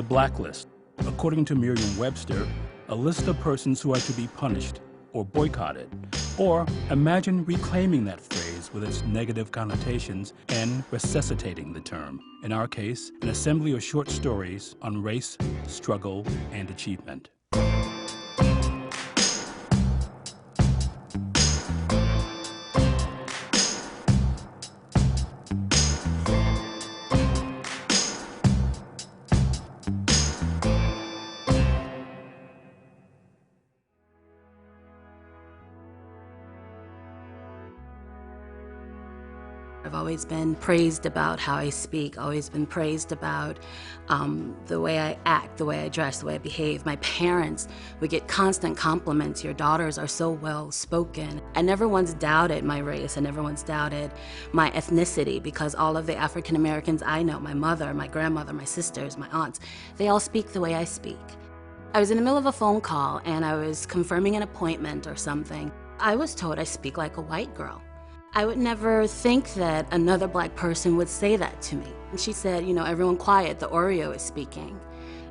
Blacklist, according to Merriam-Webster, a list of persons who are to be punished or boycotted. Or imagine reclaiming that phrase with its negative connotations and resuscitating the term. In our case, an assembly of short stories on race, struggle, and achievement. I've always been praised about how I speak, always been praised about the way I act, the way I dress, the way I behave. My parents would get constant compliments. Your daughters are so well spoken. I never once doubted my race. I never once doubted my ethnicity, because all of the African Americans I know, my mother, my grandmother, my sisters, my aunts, they all speak the way I speak. I was in the middle of a phone call and I was confirming an appointment or something. I was told I speak like a white girl. I would never think that another black person would say that to me. And she said, you know, everyone quiet, the Oreo is speaking.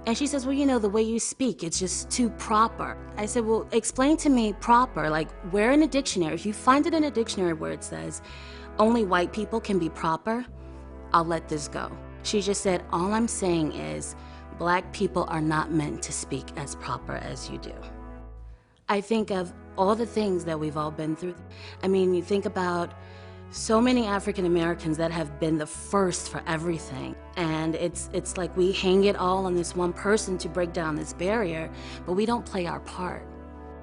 And she says, well, you know, the way you speak, it's just too proper. I said, well, explain to me proper, like where in a dictionary, if you find it in a dictionary where it says only white people can be proper, I'll let this go. She just said, all I'm saying is black people are not meant to speak as proper as you do. I think of all the things that we've all been through. I mean, you think about so many African Americans that have been the first for everything. And it's like we hang it all on this one person to break down this barrier, but we don't play our part.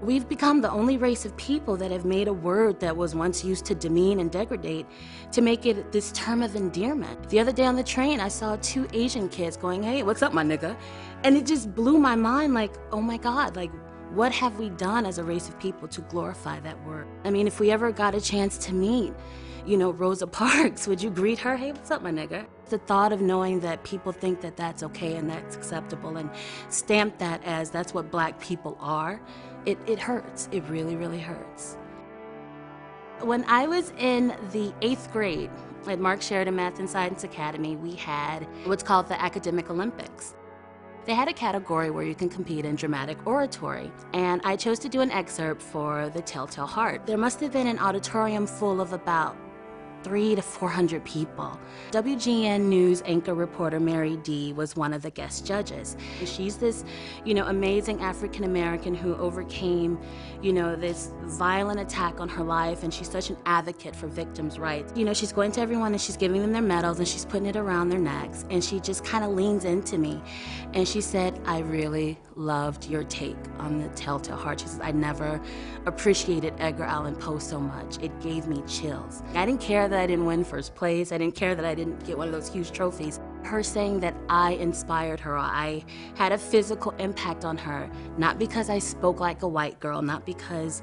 We've become the only race of people that have made a word that was once used to demean and degrade to make it this term of endearment. The other day on the train, I saw 2 Asian kids going, hey, what's up, my nigga? And it just blew my mind, like, oh my God, like, what have we done as a race of people to glorify that word? I mean, if we ever got a chance to meet, you know, Rosa Parks, would you greet her? Hey, what's up, my nigga? The thought of knowing that people think that that's okay and that's acceptable and stamp that as that's what black people are, it hurts. It really, really hurts. When I was in the 8th grade at Mark Sheridan Math and Science Academy, we had what's called the Academic Olympics. They had a category where you can compete in dramatic oratory, and I chose to do an excerpt for The Telltale Heart. There must have been an auditorium full of about 300 to 400 people. WGN News anchor reporter Mary D was one of the guest judges. She's this, you know, amazing African American who overcame, you know, this violent attack on her life, and she's such an advocate for victims' rights. You know, she's going to everyone and she's giving them their medals and she's putting it around their necks, and she just kind of leans into me and she said, I really loved your take on The Telltale Heart. She says, I never appreciated Edgar Allan Poe so much. It gave me chills. I didn't care that I didn't win first place. I didn't care that I didn't get one of those huge trophies. Her saying that I inspired her, or I had a physical impact on her, not because I spoke like a white girl, not because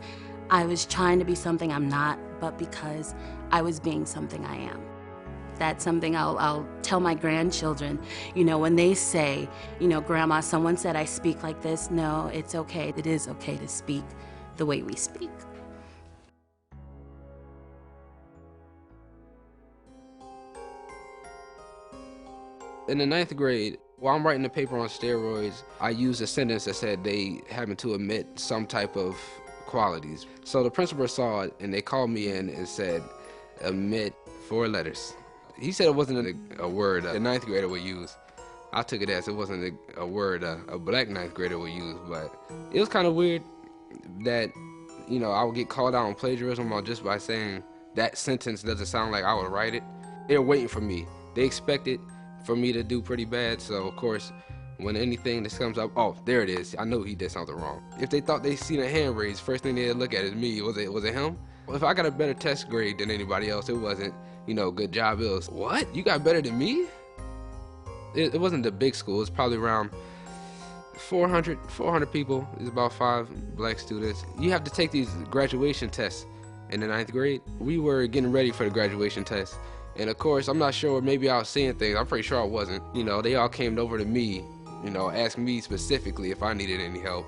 I was trying to be something I'm not, but because I was being something I am. That's something I'll tell my grandchildren, you know, when they say, you know, Grandma, someone said I speak like this. No, it's okay. It is okay to speak the way we speak. In the 9th grade, while I'm writing a paper on steroids, I used a sentence that said they happened to omit some type of qualities. So the principal saw it and they called me in and said, omit 4 letters. He said it wasn't a word a 9th grader would use. I took it as it wasn't a word a black 9th grader would use, but it was kind of weird that, you know, I would get called out on plagiarism just by saying that sentence doesn't sound like I would write it. They're waiting for me. They expected for me to do pretty bad, so of course, when anything that comes up, oh, there it is, I know he did something wrong. If they thought they seen a hand raised, first thing they'd look at is me. Was it him? Well, if I got a better test grade than anybody else, it wasn't, you know, good job. It was, what? You got better than me? It wasn't the big school. It was probably around 400 people. There's about 5 black students. You have to take these graduation tests in the 9th grade. We were getting ready for the graduation test. And of course, I'm not sure, maybe I was seeing things. I'm pretty sure I wasn't. You know, they all came over to me, you know, asked me specifically if I needed any help.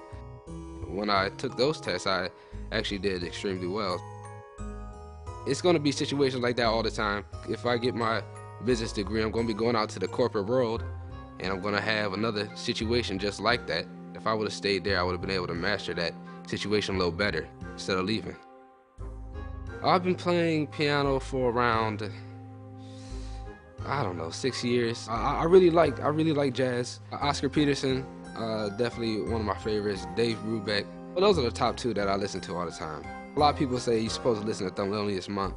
When I took those tests, I actually did extremely well. It's gonna be situations like that all the time. If I get my business degree, I'm gonna be going out to the corporate world and I'm gonna have another situation just like that. If I would have stayed there, I would have been able to master that situation a little better instead of leaving. I've been playing piano for around, I don't know, 6 years. I really like jazz. Oscar Peterson, definitely one of my favorites. Dave Brubeck. Well, those are the top two that I listen to all the time. A lot of people say you're supposed to listen to Thelonious Monk.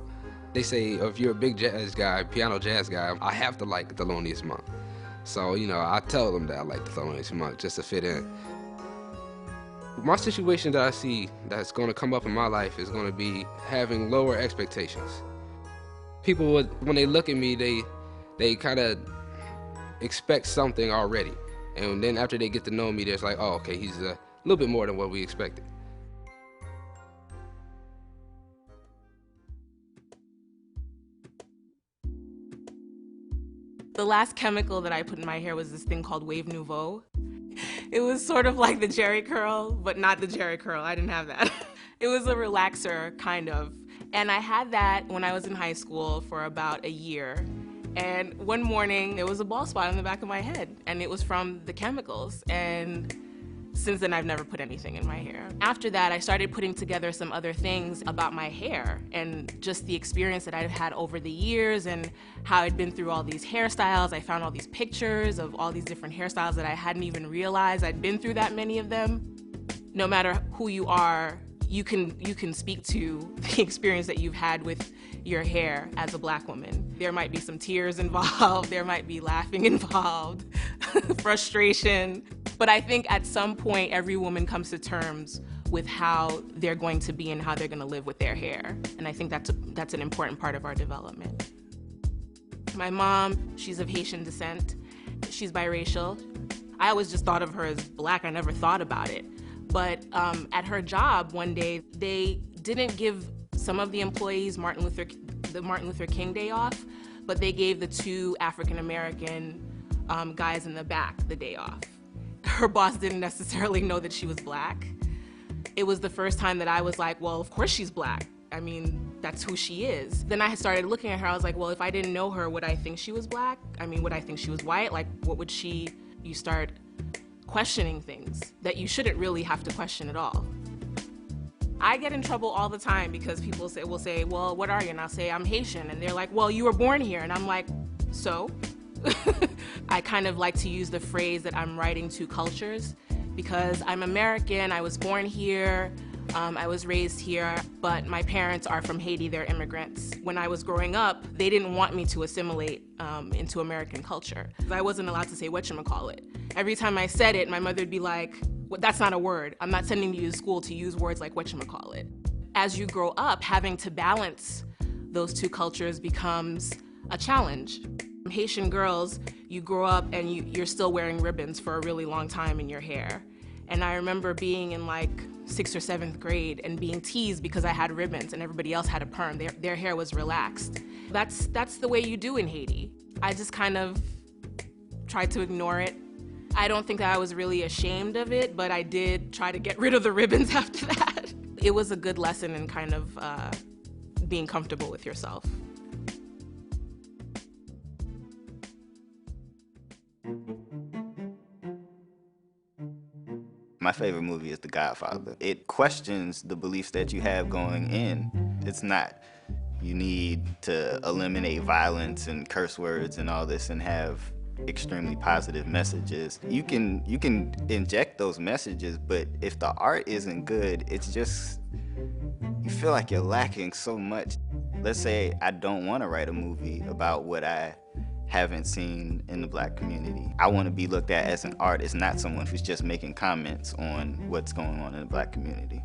They say if you're a big jazz guy, piano jazz guy, I have to like Thelonious Monk. So, I tell them that I like Thelonious Monk just to fit in. My situation that I see that's going to come up in my life is going to be having lower expectations. People when they look at me, they kind of expect something already. And then after they get to know me, they're like, oh, okay, he's a little bit more than what we expected. The last chemical that I put in my hair was this thing called Wave Nouveau. It was sort of like the Jerry curl, but not the Jerry curl. I didn't have that. It was a relaxer, kind of. And I had that when I was in high school for about a year. And one morning, there was a bald spot on the back of my head, and it was from the chemicals. And since then, I've never put anything in my hair. After that, I started putting together some other things about my hair and just the experience that I've had over the years and how I'd been through all these hairstyles. I found all these pictures of all these different hairstyles that I hadn't even realized I'd been through that many of them. No matter who you are, you can speak to the experience that you've had with your hair as a Black woman. There might be some tears involved, there might be laughing involved, frustration. But I think at some point, every woman comes to terms with how they're going to be and how they're going to live with their hair. And I think that's an important part of our development. My mom, she's of Haitian descent. She's biracial. I always just thought of her as Black. I never thought about it. But at her job one day, they didn't give some of the employees the Martin Luther King Day off, but they gave the two African-American guys in the back the day off. Her boss didn't necessarily know that she was Black. It was the first time that I was like, well, of course she's Black. I mean, that's who she is. Then I started looking at her, I was like, well, if I didn't know her, would I think she was Black? I mean, would I think she was white? Like, what would you start questioning things that you shouldn't really have to question at all. I get in trouble all the time because people will say, well, what are you? And I'll say, I'm Haitian. And they're like, well, you were born here. And I'm like, so? I kind of like to use the phrase that I'm writing to cultures because I'm American, I was born here, I was raised here, but my parents are from Haiti, they're immigrants. When I was growing up, they didn't want me to assimilate into American culture. I wasn't allowed to say whatchamacallit. Every time I said it, my mother would be like, well, that's not a word. I'm not sending you to school to use words like whatchamacallit. As you grow up, having to balance those two cultures becomes a challenge. Haitian girls, you grow up and you're still wearing ribbons for a really long time in your hair. And I remember being in like 6th or 7th grade and being teased because I had ribbons and everybody else had a perm. Their hair was relaxed. That's the way you do in Haiti. I just kind of tried to ignore it. I don't think that I was really ashamed of it, but I did try to get rid of the ribbons after that. It was a good lesson in kind of being comfortable with yourself. My favorite movie is The Godfather. It questions the beliefs that you have going in. It's not, you need to eliminate violence and curse words and all this and have extremely positive messages. You can inject those messages, but if the art isn't good, it's just, you feel like you're lacking so much. Let's say I don't want to write a movie about what I haven't seen in the Black community. I want to be looked at as an artist, not someone who's just making comments on what's going on in the Black community.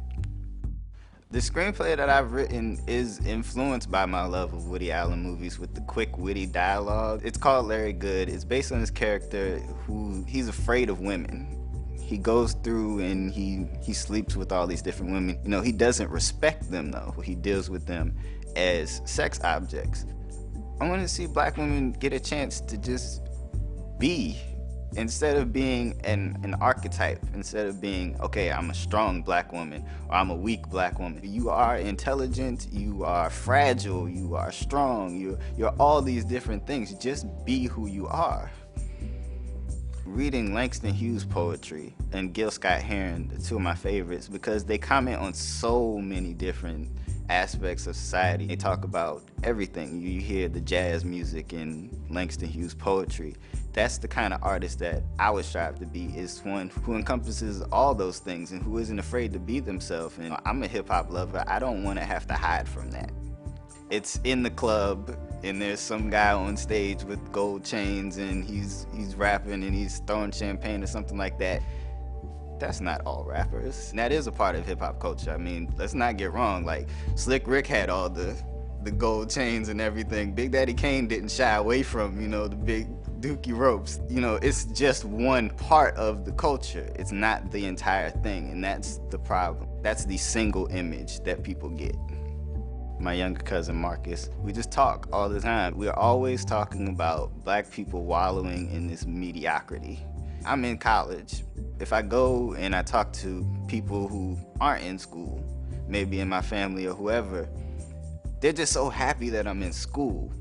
The screenplay that I've written is influenced by my love of Woody Allen movies with the quick, witty dialogue. It's called Larry Good. It's based on this character he's afraid of women. He goes through and he sleeps with all these different women. You know, he doesn't respect them though. He deals with them as sex objects. I want to see Black women get a chance to just be, instead of being an archetype, instead of being, okay, I'm a strong Black woman, or I'm a weak Black woman. You are intelligent, you are fragile, you are strong, you're all these different things. Just be who you are. reading Langston Hughes' poetry and Gil Scott-Heron, the two of my favorites, because they comment on so many different aspects of society. They talk about everything. You hear the jazz music in Langston Hughes' poetry. That's the kind of artist that I would strive to be, is one who encompasses all those things and who isn't afraid to be themselves. And I'm a hip-hop lover. I don't want to have to hide from that. It's in the club, and there's some guy on stage with gold chains, and he's rapping and he's throwing champagne or something like that. That's not all rappers. And that is a part of hip-hop culture. I mean, let's not get wrong. Like, Slick Rick had all the gold chains and everything. Big Daddy Kane didn't shy away from, the big dookie ropes. It's just one part of the culture. It's not the entire thing, and that's the problem. That's the single image that people get. My younger cousin Marcus, we just talk all the time. We're always talking about Black people wallowing in this mediocrity. I'm in college. If I go and I talk to people who aren't in school, maybe in my family or whoever, they're just so happy that I'm in school.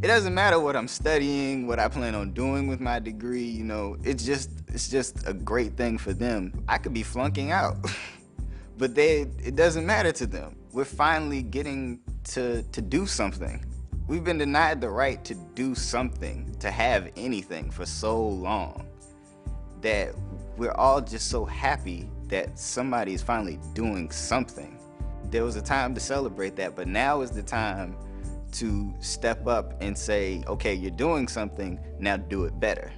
It doesn't matter what I'm studying, what I plan on doing with my degree, it's just a great thing for them. I could be flunking out, but it doesn't matter to them. We're finally getting to do something. We've been denied the right to do something, to have anything for so long, that we're all just so happy that somebody's finally doing something. There was a time to celebrate that, but now is the time to step up and say, okay, you're doing something, now do it better.